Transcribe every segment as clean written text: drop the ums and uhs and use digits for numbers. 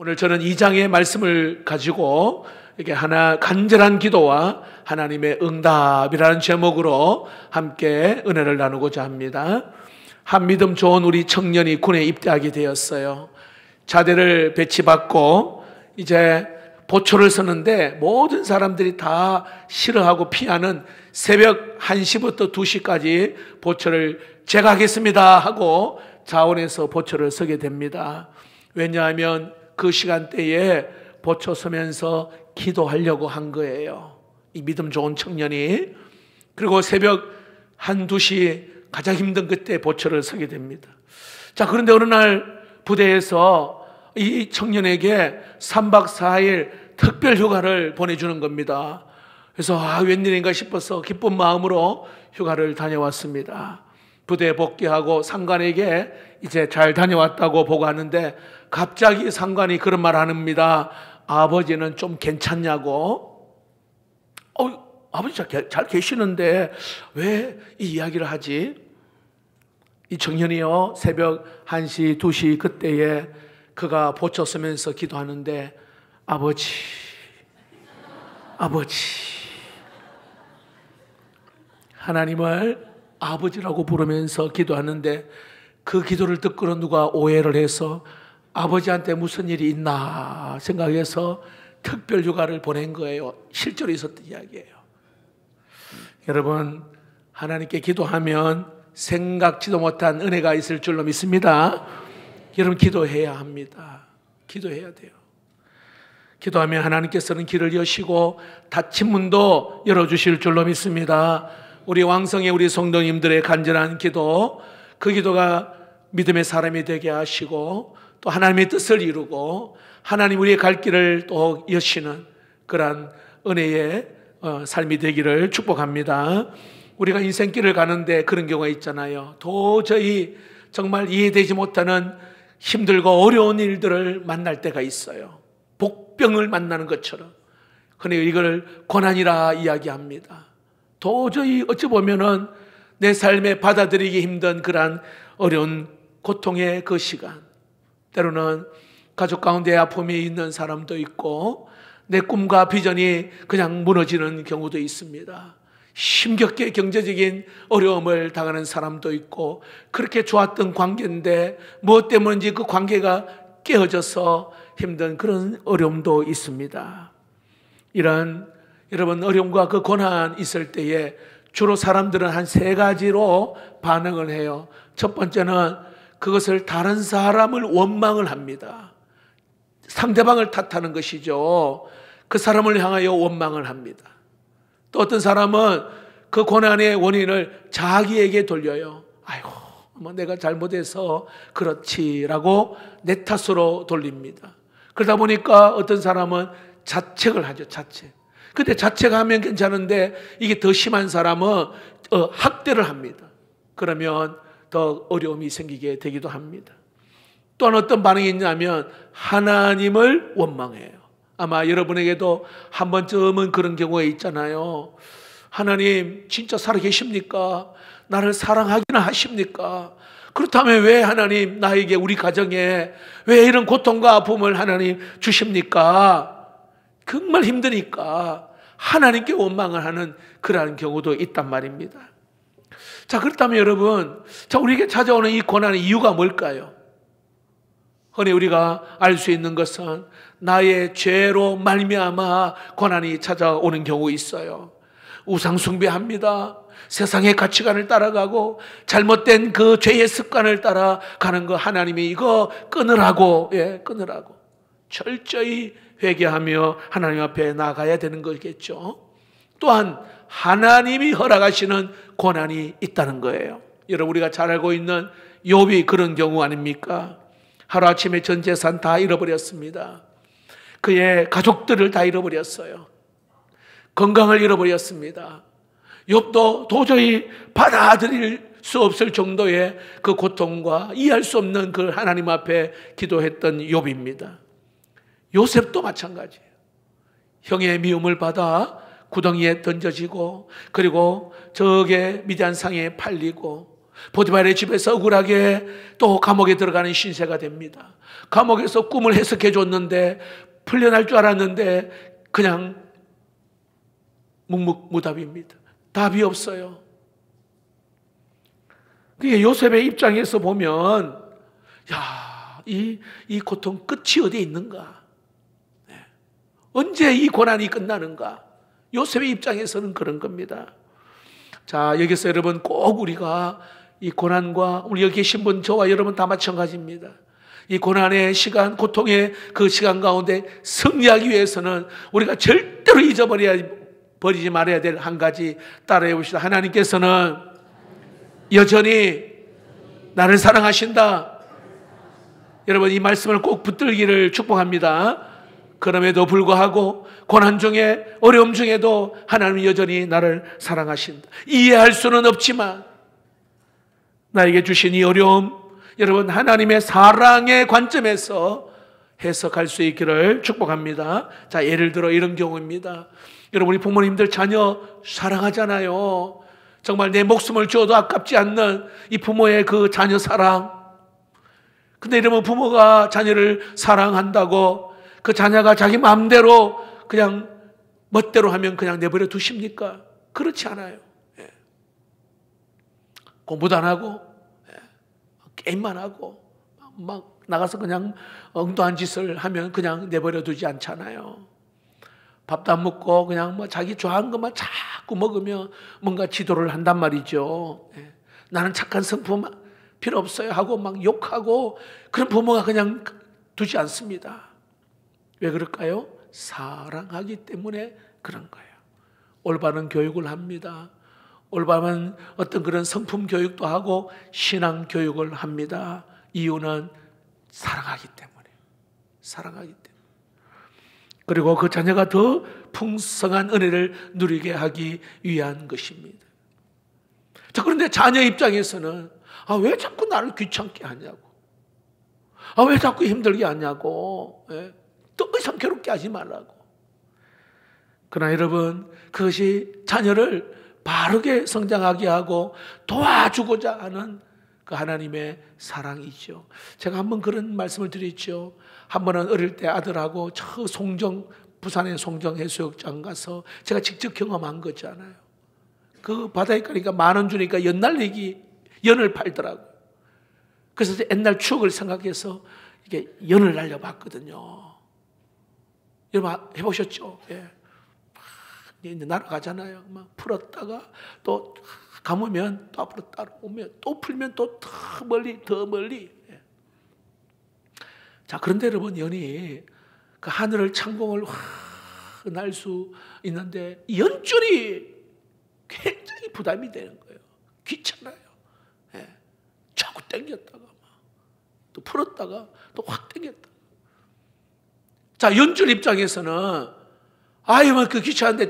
오늘 저는 2장의 말씀을 가지고 이렇게 하나 간절한 기도와 하나님의 응답이라는 제목으로 함께 은혜를 나누고자 합니다. 한 믿음 좋은 우리 청년이 군에 입대하게 되었어요. 자대를 배치받고 이제 보초를 서는데 모든 사람들이 다 싫어하고 피하는 새벽 1시부터 2시까지 보초를 제가 하겠습니다 하고 자원에서 보초를 서게 됩니다. 왜냐하면 그 시간대에 보초 서면서 기도하려고 한 거예요. 이 믿음 좋은 청년이. 그리고 새벽 1, 2시 가장 힘든 그때 보초를 서게 됩니다. 자, 그런데 어느 날 부대에서 이 청년에게 3박 4일 특별 휴가를 보내주는 겁니다. 그래서 웬일인가 싶어서 기쁜 마음으로 휴가를 다녀왔습니다. 부대에 복귀하고 상관에게 이제 잘 다녀왔다고 보고하는데 갑자기 상관이 그런 말 합니다. 아버지는 좀 괜찮냐고. 아버지 잘 계시는데 왜 이 이야기를 하지? 이 청년이요, 새벽 1시, 2시 그때에 그가 보초 서면서 기도하는데 아버지 하나님을 아버지라고 부르면서 기도하는데 그 기도를 듣고는 누가 오해를 해서 아버지한테 무슨 일이 있나 생각해서 특별 휴가를 보낸 거예요. 실제로 있었던 이야기예요. 여러분, 하나님께 기도하면 생각지도 못한 은혜가 있을 줄로 믿습니다. 여러분, 기도해야 합니다. 기도해야 돼요. 기도하면 하나님께서는 길을 여시고 닫힌 문도 열어주실 줄로 믿습니다. 우리 왕성의 우리 성도님들의 간절한 기도, 그 기도가 믿음의 사람이 되게 하시고 또 하나님의 뜻을 이루고 하나님 우리의 갈 길을 또 여시는 그러한 은혜의 삶이 되기를 축복합니다. 우리가 인생길을 가는데 그런 경우가 있잖아요. 도저히 정말 이해되지 못하는 힘들고 어려운 일들을 만날 때가 있어요. 복병을 만나는 것처럼. 그런데 이걸 고난이라 이야기합니다. 도저히 어찌 보면은 내 삶에 받아들이기 힘든 그러한 어려운 고통의 그 시간, 때로는 가족 가운데 아픔이 있는 사람도 있고 내 꿈과 비전이 그냥 무너지는 경우도 있습니다. 힘겹게 경제적인 어려움을 당하는 사람도 있고 그렇게 좋았던 관계인데 무엇 때문인지 그 관계가 깨어져서 힘든 그런 어려움도 있습니다. 이런 여러분 어려움과 그 고난 있을 때에 주로 사람들은 한 3가지로 반응을 해요. 첫 번째는 그것을 다른 사람을 원망을 합니다. 상대방을 탓하는 것이죠. 그 사람을 향하여 원망을 합니다. 또 어떤 사람은 그 고난의 원인을 자기에게 돌려요. 아이고, 내가 잘못해서 그렇지라고 내 탓으로 돌립니다. 그러다 보니까 어떤 사람은 자책을 하죠. 자책. 근데 자책하면 괜찮은데 이게 더 심한 사람은 학대를 합니다. 그러면 더 어려움이 생기게 되기도 합니다. 또한 어떤 반응이 있냐면 하나님을 원망해요. 아마 여러분에게도 한 번쯤은 그런 경우가 있잖아요. 하나님 진짜 살아계십니까? 나를 사랑하기나 하십니까? 그렇다면 왜 하나님 나에게 우리 가정에 왜 이런 고통과 아픔을 하나님 주십니까? 정말 힘드니까 하나님께 원망을 하는 그러한 경우도 있단 말입니다. 자, 그렇다면 여러분, 우리에게 찾아오는 이 고난의 이유가 뭘까요? 흔히 우리가 알 수 있는 것은 나의 죄로 말미암아 고난이 찾아오는 경우 있어요. 우상 숭배합니다. 세상의 가치관을 따라가고 잘못된 그 죄의 습관을 따라가는 거 하나님이 이거 끊으라고, 끊으라고 철저히 회개하며 하나님 앞에 나가야 되는 거겠죠. 또한 하나님이 허락하시는 고난이 있다는 거예요. 여러분, 우리가 잘 알고 있는 욥이 그런 경우 아닙니까? 하루아침에 전 재산 다 잃어버렸습니다. 그의 가족들을 다 잃어버렸어요. 건강을 잃어버렸습니다. 욥도 도저히 받아들일 수 없을 정도의 그 고통과 이해할 수 없는 그 하나님 앞에 기도했던 욥입니다. 요셉도 마찬가지예요. 형의 미움을 받아 구덩이에 던져지고 그리고 저게 미디안 상에 팔리고 보디발의 집에서 억울하게 또 감옥에 들어가는 신세가 됩니다. 감옥에서 꿈을 해석해 줬는데 풀려날 줄 알았는데 그냥 묵묵무답입니다. 답이 없어요. 그게 요셉의 입장에서 보면 이 고통 끝이 어디에 있는가? 언제 이 고난이 끝나는가? 요셉의 입장에서는 그런 겁니다. 자, 여기서 여러분 꼭 우리가 이 고난과 우리 여기 계신 분 저와 여러분 다 마찬가지입니다. 이 고난의 시간, 고통의 그 시간 가운데 승리하기 위해서는 우리가 절대로 버리지 말아야 될 한 가지 따라해 봅시다. 하나님께서는 여전히 나를 사랑하신다. 여러분 이 말씀을 꼭 붙들기를 축복합니다. 그럼에도 불구하고 고난 중에 어려움 중에도 하나님은 여전히 나를 사랑하신다. 이해할 수는 없지만 나에게 주신 이 어려움, 여러분 하나님의 사랑의 관점에서 해석할 수 있기를 축복합니다. 자, 예를 들어 이런 경우입니다. 여러분 우리 부모님들 자녀 사랑하잖아요. 정말 내 목숨을 줘도 아깝지 않는 이 부모의 그 자녀 사랑. 근데 이러면 부모가 자녀를 사랑한다고 그 자녀가 자기 마음대로 그냥 멋대로 하면 그냥 내버려 두십니까? 그렇지 않아요. 공부도 안 하고 게임만 하고 막 나가서 그냥 엉뚱한 짓을 하면 그냥 내버려 두지 않잖아요. 밥도 안 먹고 그냥 뭐 자기 좋아하는 것만 자꾸 먹으며 뭔가 지도를 한단 말이죠. 나는 착한 성품 필요 없어요 하고 막 욕하고 그런 부모가 그냥 두지 않습니다. 왜 그럴까요? 사랑하기 때문에 그런 거예요. 올바른 교육을 합니다. 올바른 어떤 그런 성품 교육도 하고 신앙 교육을 합니다. 이유는 사랑하기 때문에. 사랑하기 때문에. 그리고 그 자녀가 더 풍성한 은혜를 누리게 하기 위한 것입니다. 자, 그런데 자녀 입장에서는 왜 자꾸 나를 귀찮게 하냐고. 왜 자꾸 힘들게 하냐고. 더 이상 괴롭게 하지 말라고. 그러나 여러분, 그것이 자녀를 바르게 성장하게 하고 도와주고자 하는 그 하나님의 사랑이죠. 제가 한번 그런 말씀을 드렸죠. 한 번은 어릴 때 아들하고 저 부산의 송정 해수욕장 가서 제가 직접 경험한 거잖아요. 그 바다에 가니까 10,000원 주니까 연을 팔더라고요. 그래서 옛날 추억을 생각해서 이게 연을 날려봤거든요. 여러분 해보셨죠? 예. 이제 날아가잖아요. 막 풀었다가 또 감으면 또 앞으로 따라오면 또 풀면 또 더 멀리. 예. 자, 그런데 여러분 연이 그 하늘을 창공을 날 수 있는데 연줄이 굉장히 부담이 되는 거예요. 귀찮아요. 예. 자꾸 당겼다가 또 풀었다가 또 확 당겼다. 자, 연줄 입장에서는 그 귀찮은데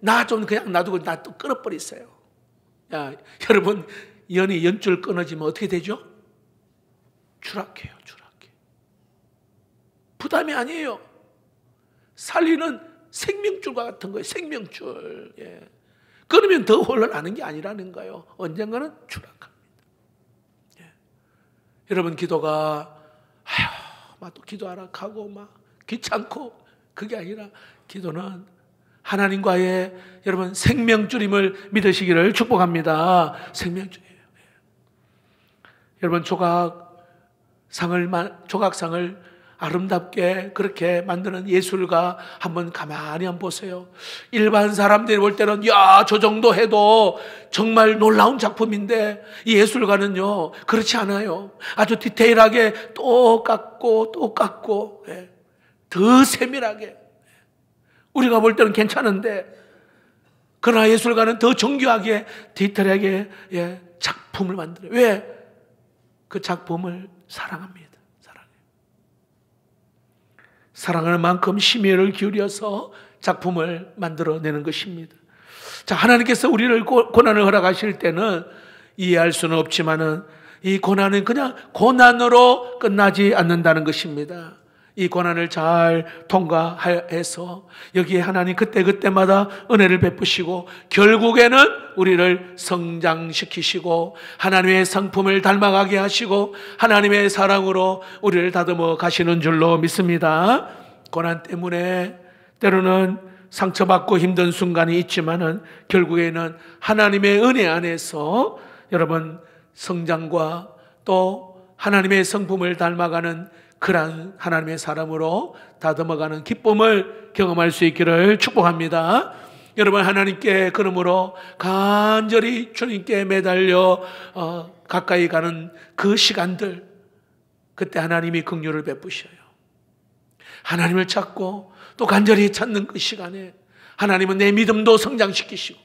나 좀 그냥 놔두고 나 또 끊어버렸어요. 야, 여러분 연이 연줄 끊어지면 어떻게 되죠? 추락해요. 부담이 아니에요. 살리는 생명줄과 같은 거예요. 생명줄. 예. 끊으면 더 혼란하는 게 아니라는 거예요. 언젠가는 추락합니다. 예. 여러분 기도가 막 또 기도하라 하고 막 귀찮고 그게 아니라 기도는 하나님과의 여러분 생명줄임을 믿으시기를 축복합니다. 생명줄이에요. 여러분 조각상을 아름답게 그렇게 만드는 예술가 한번 가만히 한번 보세요. 일반 사람들이 볼 때는 저 정도 해도 정말 놀라운 작품인데 이 예술가는요 그렇지 않아요. 아주 디테일하게 또 깎고 더 세밀하게. 우리가 볼 때는 괜찮은데 그러나 예술가는 더 정교하게 디테일하게 작품을 만들어요. 왜? 그 작품을 사랑합니다. 사랑하는 만큼 심혈을 기울여서 작품을 만들어내는 것입니다. 자, 하나님께서 우리를 고난을 허락하실 때는 이해할 수는 없지만은 이 고난은 그냥 고난으로 끝나지 않는다는 것입니다. 이 고난을 잘 통과해서 여기에 하나님 그때그때마다 은혜를 베푸시고 결국에는 우리를 성장시키시고 하나님의 성품을 닮아가게 하시고 하나님의 사랑으로 우리를 다듬어 가시는 줄로 믿습니다. 고난 때문에 때로는 상처받고 힘든 순간이 있지만은 결국에는 하나님의 은혜 안에서 여러분 성장과 또 하나님의 성품을 닮아가는 그러한 하나님의 사람으로 다듬어가는 기쁨을 경험할 수 있기를 축복합니다. 여러분 하나님께 그러므로 간절히 주님께 매달려 가까이 가는 그 시간들, 그때 하나님이 긍휼을 베푸셔요. 하나님을 찾고 또 간절히 찾는 그 시간에 하나님은 내 믿음도 성장시키시고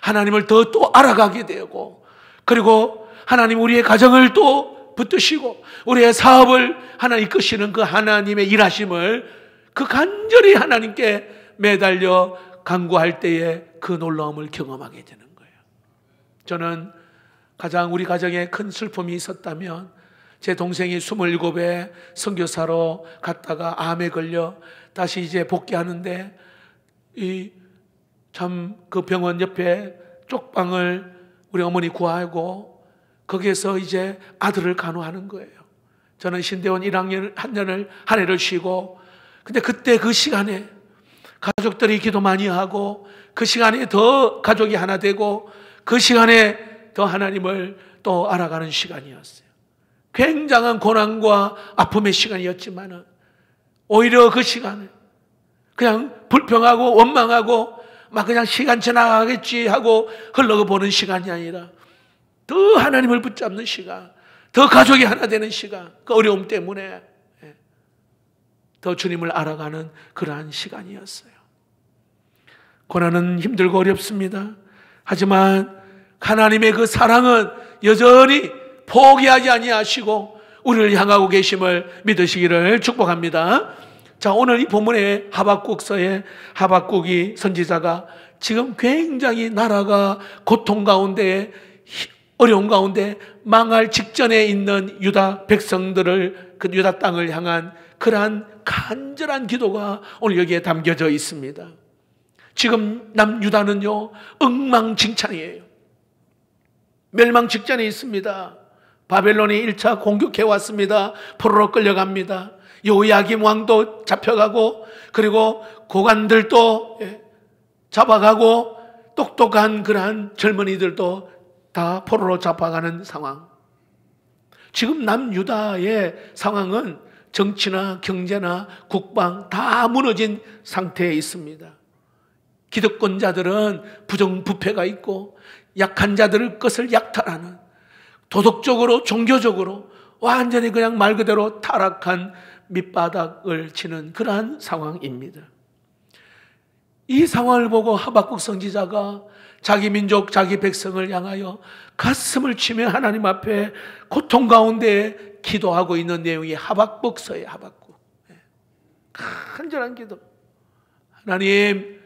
하나님을 더 또 알아가게 되고, 그리고 하나님 우리의 가정을 또 붙드시고 우리의 사업을 하나님 이끄시는 그 하나님의 일하심을 그 간절히 하나님께 매달려 간구할 때에 그 놀라움을 경험하게 되는 거예요. 저는 가장 우리 가정에 큰 슬픔이 있었다면 제 동생이 27에 선교사로 갔다가 암에 걸려 다시 이제 복귀하는데 참 그 병원 옆에 쪽방을 우리 어머니 구하고 거기에서 이제 아들을 간호하는 거예요. 저는 신대원 1학년 한 해를 쉬고, 근데 그때 그 시간에 가족들이 기도 많이 하고 그 시간에 더 가족이 하나 되고 그 시간에 더 하나님을 또 알아가는 시간이었어요. 굉장한 고난과 아픔의 시간이었지만 오히려 그 시간을 그냥 불평하고 원망하고 막 그냥 시간 지나가겠지 하고 흘러보는 시간이 아니라 더 하나님을 붙잡는 시간, 더 가족이 하나 되는 시간, 그 어려움 때문에 더 주님을 알아가는 그러한 시간이었어요. 고난은 힘들고 어렵습니다. 하지만 하나님의 그 사랑은 여전히 포기하지 아니하시고 우리를 향하고 계심을 믿으시기를 축복합니다. 자, 오늘 이 본문의 하박국서에 하박국이 선지자가 지금 굉장히 나라가 고통 가운데 어려운 가운데 망할 직전에 있는 유다 백성들을, 그 유다 땅을 향한 그러한 간절한 기도가 오늘 여기에 담겨져 있습니다. 지금 남유다는요 엉망진창이에요. 멸망 직전에 있습니다. 바벨론이 1차 공격해 왔습니다. 포로로 끌려갑니다. 요야김 왕도 잡혀가고 그리고 고관들도 잡아가고 똑똑한 그러한 젊은이들도 다 포로로 잡아가는 상황. 지금 남유다의 상황은 정치나 경제나 국방 다 무너진 상태에 있습니다. 기득권자들은 부정부패가 있고 약한 자들의 것을 약탈하는, 도덕적으로 종교적으로 완전히 그냥 말 그대로 타락한 밑바닥을 치는 그러한 상황입니다. 이 상황을 보고 하박국 선지자가 자기 민족, 자기 백성을 향하여 가슴을 치며 하나님 앞에 고통 가운데 기도하고 있는 내용이 하박국서예요. 하박국. 간절한 기도. 하나님,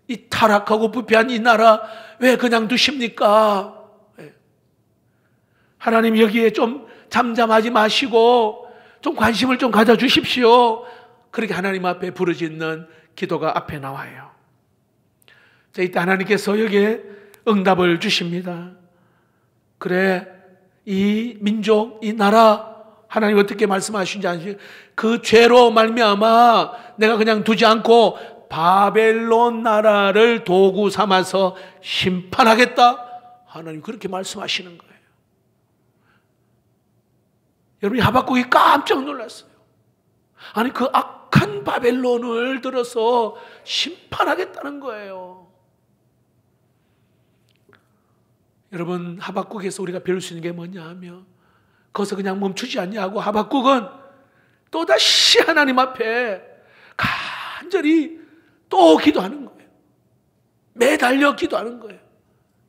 이 타락하고 부패한 이 나라 왜 그냥 두십니까? 하나님, 여기에 좀 잠잠하지 마시고 좀 관심을 좀 가져주십시오. 그렇게 하나님 앞에 부르짖는 기도가 앞에 나와요. 자, 이때 하나님께서 여기에 응답을 주십니다. 그래, 이 민족, 이 나라, 하나님 어떻게 말씀하신지 아시죠? 그 죄로 말미암아 내가 그냥 두지 않고 바벨론 나라를 도구 삼아서 심판하겠다. 하나님 그렇게 말씀하시는 거예요. 여러분, 하박국이 깜짝 놀랐어요. 아니, 그 악한 바벨론을 들어서 심판하겠다는 거예요. 여러분, 하박국에서 우리가 배울 수 있는 게 뭐냐 하면 거기서 그냥 멈추지 않냐고 하박국은 또다시 하나님 앞에 간절히 또 기도하는 거예요. 매달려 기도하는 거예요.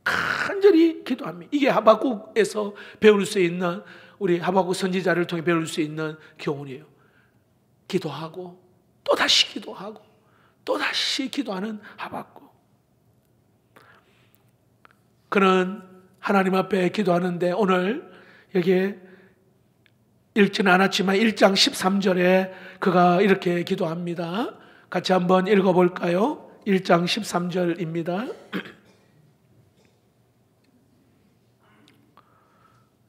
간절히 기도합니다. 이게 하박국에서 배울 수 있는, 우리 하박국 선지자를 통해 배울 수 있는 교훈이에요. 기도하고 또다시 기도하고 또다시 기도하는 하박국. 그는 하나님 앞에 기도하는데 오늘 여기에 읽지는 않았지만 1장 13절에 그가 이렇게 기도합니다. 같이 한번 읽어볼까요? 1장 13절입니다.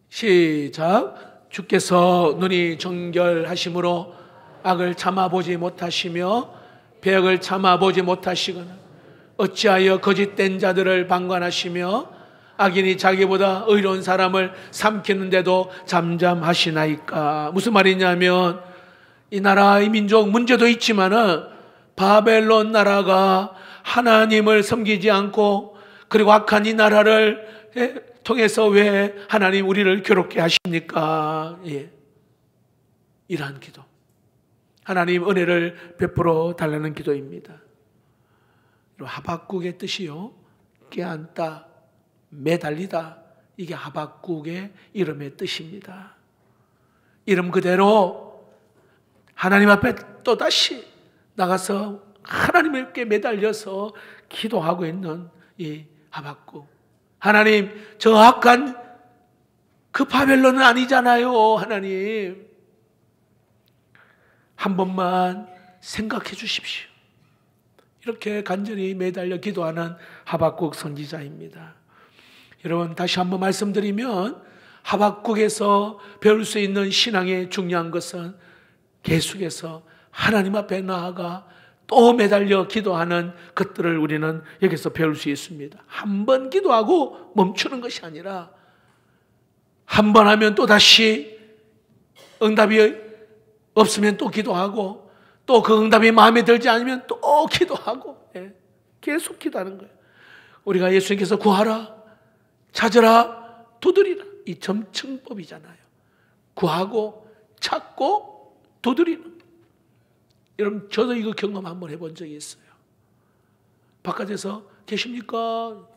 시작. 주께서 눈이 정결하심으로 악을 참아보지 못하시며 배역을 참아보지 못하시거나 어찌하여 거짓된 자들을 방관하시며 악인이 자기보다 의로운 사람을 삼키는데도 잠잠하시나이까. 무슨 말이냐면 이 나라, 이 민족 문제도 있지만은 바벨론 나라가 하나님을 섬기지 않고 그리고 악한 이 나라를 통해서 왜 하나님 우리를 괴롭게 하십니까? 예. 이러한 기도, 하나님 은혜를 베풀어 달라는 기도입니다. 하박국의 뜻이요, 껴안다, 매달리다, 이게 하박국의 이름의 뜻입니다. 이름 그대로 하나님 앞에 또다시 나가서 하나님께 매달려서 기도하고 있는 이 하박국. 하나님, 저 악한 그 바벨론은 아니잖아요. 하나님, 한 번만 생각해 주십시오. 이렇게 간절히 매달려 기도하는 하박국 선지자입니다. 여러분, 다시 한번 말씀드리면 하박국에서 배울 수 있는 신앙의 중요한 것은 계속해서 하나님 앞에 나아가 또 매달려 기도하는 것들을 우리는 여기서 배울 수 있습니다. 한 번 기도하고 멈추는 것이 아니라 한 번 하면 또 다시 응답이 없으면 또 기도하고 또 그 응답이 마음에 들지 않으면 또 기도하고, 계속 기도하는 거예요. 우리가 예수님께서 구하라, 찾으라, 두드리라, 이 점층법이잖아요. 구하고 찾고 두드리는. 여러분, 저도 이거 경험 한번 해본 적이 있어요. 바깥에서 계십니까?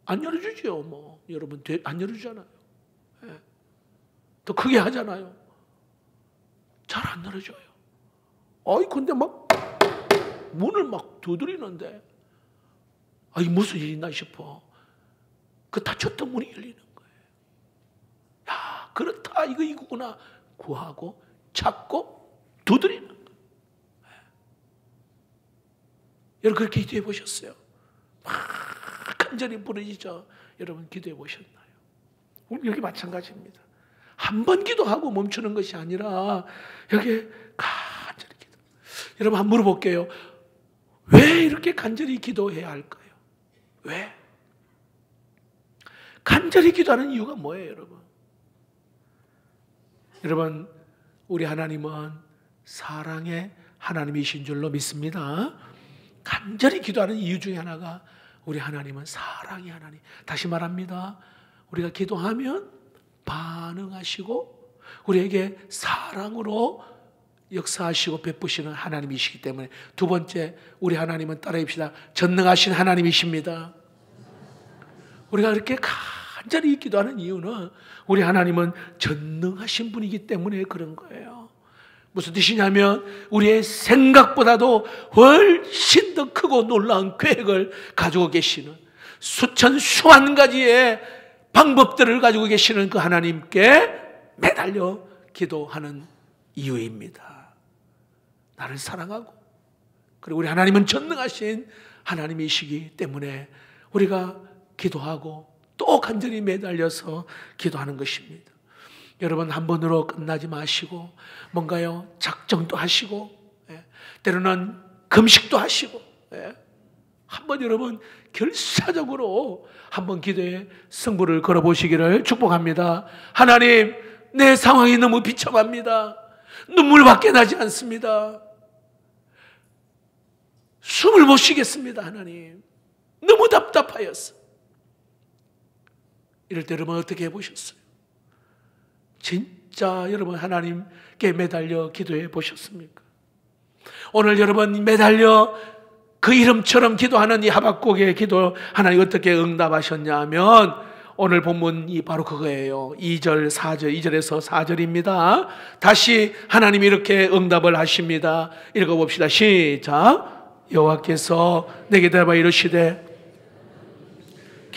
안 열어주죠. 뭐 여러분, 안 열어주잖아요. 더 크게 하잖아요. 잘 안 열어줘요. 근데 막 문을 막 두드리는데 무슨 일이 있나 싶어. 그 닫혔던 문이 열리는 거예요. 야, 그렇다, 이거구나. 구하고 찾고 두드리는 거예요. 여러분, 그렇게 기도해 보셨어요? 막 간절히 부르짖어 여러분 기도해 보셨나요? 여기 마찬가지입니다. 한 번 기도하고 멈추는 것이 아니라 여기 간절히 기도. 여러분, 한번 물어볼게요. 왜 이렇게 간절히 기도해야 할까요? 왜? 간절히 기도하는 이유가 뭐예요, 여러분? 여러분, 우리 하나님은 사랑의 하나님이신 줄로 믿습니다. 간절히 기도하는 이유 중에 하나가 우리 하나님은 사랑의 하나님. 다시 말합니다. 우리가 기도하면 반응하시고 우리에게 사랑으로 역사하시고 베푸시는 하나님이시기 때문에, 두 번째, 우리 하나님은 따라합시다. 전능하신 하나님이십니다. 우리가 그렇게 간절히 기도하는 이유는 우리 하나님은 전능하신 분이기 때문에 그런 거예요. 무슨 뜻이냐면 우리의 생각보다도 훨씬 더 크고 놀라운 계획을 가지고 계시는, 수천 수만 가지의 방법들을 가지고 계시는 그 하나님께 매달려 기도하는 이유입니다. 나를 사랑하고 그리고 우리 하나님은 전능하신 하나님이시기 때문에 우리가 기도하고 또 간절히 매달려서 기도하는 것입니다. 여러분, 한 번으로 끝나지 마시고 뭔가요, 작정도 하시고, 때로는 금식도 하시고, 한번 여러분 결사적으로 한번 기도에 승부를 걸어보시기를 축복합니다. 하나님, 내 상황이 너무 비참합니다. 눈물밖에 나지 않습니다. 숨을 못 쉬겠습니다. 하나님, 너무 답답하였어. 이럴 때 여러분 어떻게 해보셨어요? 진짜 여러분 하나님께 매달려 기도해 보셨습니까? 오늘 여러분 매달려 그 이름처럼 기도하는 이 하박국의 기도 하나님 어떻게 응답하셨냐 하면 오늘 본문이 바로 그거예요. 2절, 4절, 2절에서 4절입니다. 다시 하나님이 이렇게 응답을 하십니다. 읽어봅시다. 시작. 여호와께서 내게 대하여 이르시되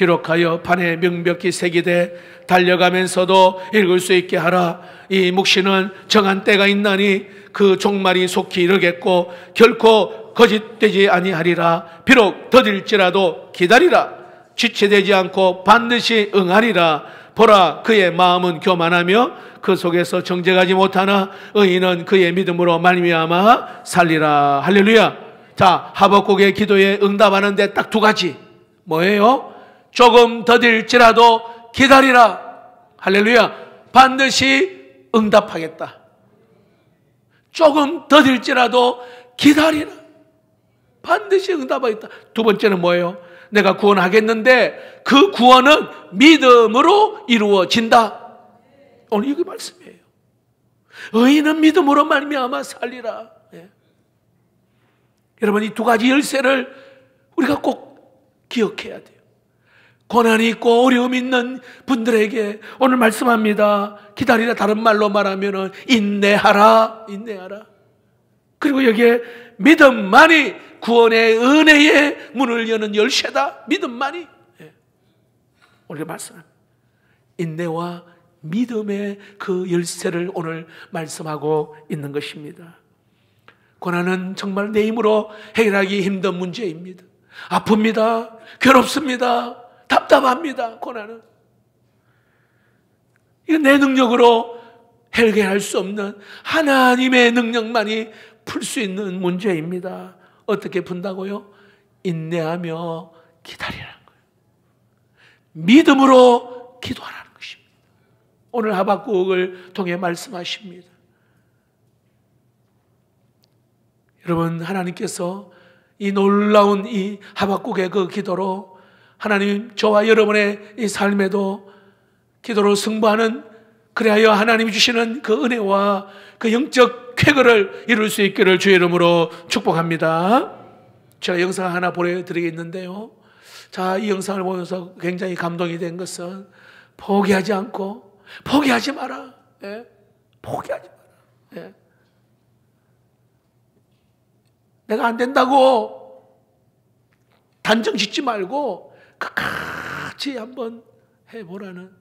기록하여 판에 명백히 새기되 달려가면서도 읽을 수 있게 하라. 이 묵시는 정한 때가 있나니 그 종말이 속히 이르겠고 결코 거짓되지 아니하리라. 비록 더딜지라도 기다리라. 지체되지 않고 반드시 응하리라. 보라, 그의 마음은 교만하며 그 속에서 정죄하지 못하나 의인은 그의 믿음으로 말미암아 살리라. 할렐루야. 자, 하박국의 기도에 응답하는데 딱 두 가지. 뭐예요? 조금 더딜지라도 기다리라. 할렐루야. 반드시 응답하겠다. 조금 더딜지라도 기다리라. 반드시 응답하겠다. 두 번째는 뭐예요? 내가 구원하겠는데 그 구원은 믿음으로 이루어진다. 오늘 이게 말씀이에요. 의인은 믿음으로 말미암아 살리라. 예. 여러분, 이 두 가지 열쇠를 우리가 꼭 기억해야 돼요. 고난이 있고 어려움이 있는 분들에게 오늘 말씀합니다. 기다리라. 다른 말로 말하면 인내하라. 인내하라. 그리고 여기에 믿음만이 구원의 은혜의 문을 여는 열쇠다. 믿음만이. 예. 오늘 말씀합니다. 인내와 믿음의 그 열쇠를 오늘 말씀하고 있는 것입니다. 고난은 정말 내 힘으로 해결하기 힘든 문제입니다. 아픕니다. 괴롭습니다. 답답합니다. 고난은. 이건 내 능력으로 해결할 수 없는 하나님의 능력만이 풀 수 있는 문제입니다. 어떻게 푼다고요? 인내하며 기다리라는 거예요. 믿음으로 기도하라는 것입니다. 오늘 하박국을 통해 말씀하십니다. 여러분, 하나님께서 이 놀라운 이 하박국의 그 기도로 하나님 저와 여러분의 이 삶에도 기도로 승부하는, 그리하여 하나님이 주시는 그 은혜와 그 영적 쾌거를 이룰 수 있기를 주의 이름으로 축복합니다. 제가 영상 하나 보내드리겠는데요. 자, 이 영상을 보면서 굉장히 감동이 된 것은 포기하지 않고, 포기하지 마라. 예? 포기하지 마라. 예? 내가 안 된다고 단정 짓지 말고 끝까지 한번 해보라는,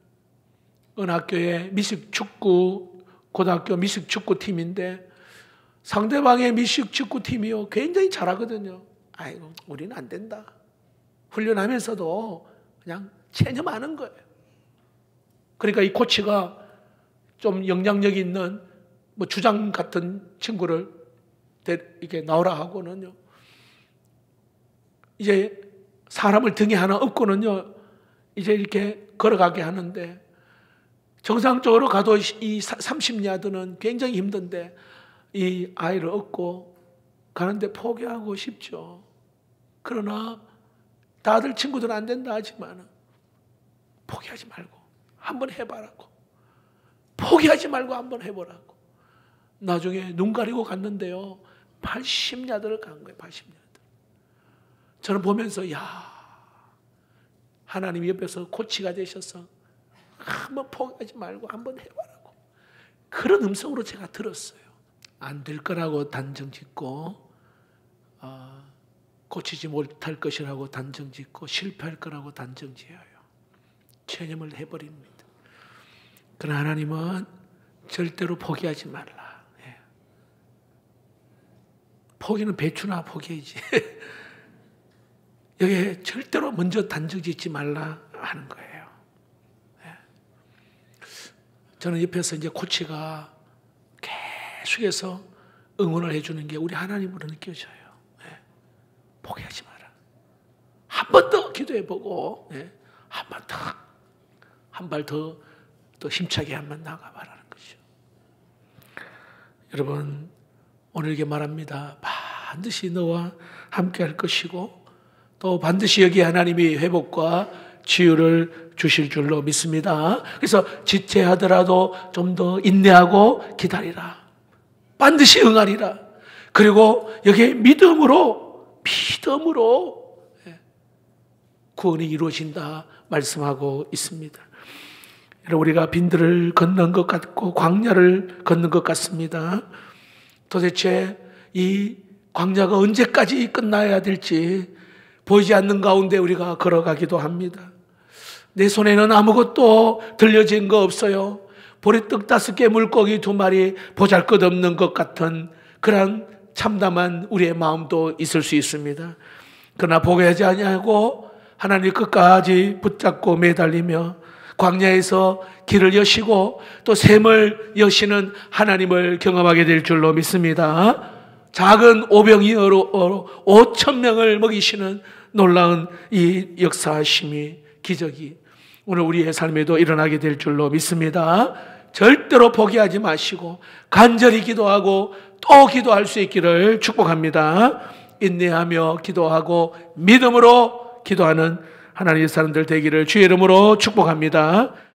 은학교의 미식축구, 고등학교 미식축구팀인데 상대방의 미식축구팀이요 굉장히 잘하거든요. 아이고, 우리는 안 된다. 훈련하면서도 그냥 체념하는 거예요. 그러니까 이 코치가 좀 영향력 있는 뭐 주장 같은 친구를 이렇게 나오라 하고는요, 이제 사람을 등에 하나 업고는요, 이제 이렇게 걸어가게 하는데, 정상적으로 가도 이 30야드는 굉장히 힘든데 이 아이를 업고 가는데 포기하고 싶죠. 그러나 다들 친구들은 안 된다 하지만 포기하지 말고 한번 해봐라고, 포기하지 말고 한번 해보라고. 나중에 눈 가리고 갔는데요, 80야드를 간 거예요. 80야드. 저는 보면서, 야, 하나님 옆에서 코치가 되셔서 한번 포기하지 말고 한번 해봐라고, 그런 음성으로 제가 들었어요. 안 될 거라고 단정 짓고, 고치지 못할 것이라고 단정 짓고, 실패할 거라고 단정 지어요. 체념을 해버립니다. 그러나 하나님은 절대로 포기하지 말라. 예. 포기는 배추나 포기하지. 여기에 절대로 먼저 단정 짓지 말라 하는 거예요. 저는 옆에서 이제 코치가 계속해서 응원을 해주는 게 우리 하나님으로 느껴져요. 네. 포기하지 마라. 한 번 더 기도해보고, 네. 한 번 더, 한 발 더 힘차게 한번 나가봐라는 거죠. 여러분, 오늘 이렇게 말합니다. 반드시 너와 함께 할 것이고, 또 반드시 여기 하나님이 회복과 치유를 주실 줄로 믿습니다. 그래서 지체하더라도 좀 더 인내하고 기다리라. 반드시 응하리라. 그리고 여기에 믿음으로 구원이 이루어진다 말씀하고 있습니다. 우리가 빈들을 건넌 것 같고 광야를 걷는 것 같습니다. 도대체 이 광야가 언제까지 끝나야 될지 보이지 않는 가운데 우리가 걸어가기도 합니다. 내 손에는 아무것도 들려진 거 없어요. 보리떡 5개, 물고기 2마리, 보잘것없는 것 같은 그런 참담한 우리의 마음도 있을 수 있습니다. 그러나 포기하지 아니하고 하나님 끝까지 붙잡고 매달리며 광야에서 길을 여시고 또 샘을 여시는 하나님을 경험하게 될 줄로 믿습니다. 작은 오병이어로 5,000명을 먹이시는 놀라운 이 역사하심이, 기적이 오늘 우리의 삶에도 일어나게 될 줄로 믿습니다. 절대로 포기하지 마시고 간절히 기도하고 또 기도할 수 있기를 축복합니다. 인내하며 기도하고 믿음으로 기도하는 하나님의 사람들 되기를 주의 이름으로 축복합니다.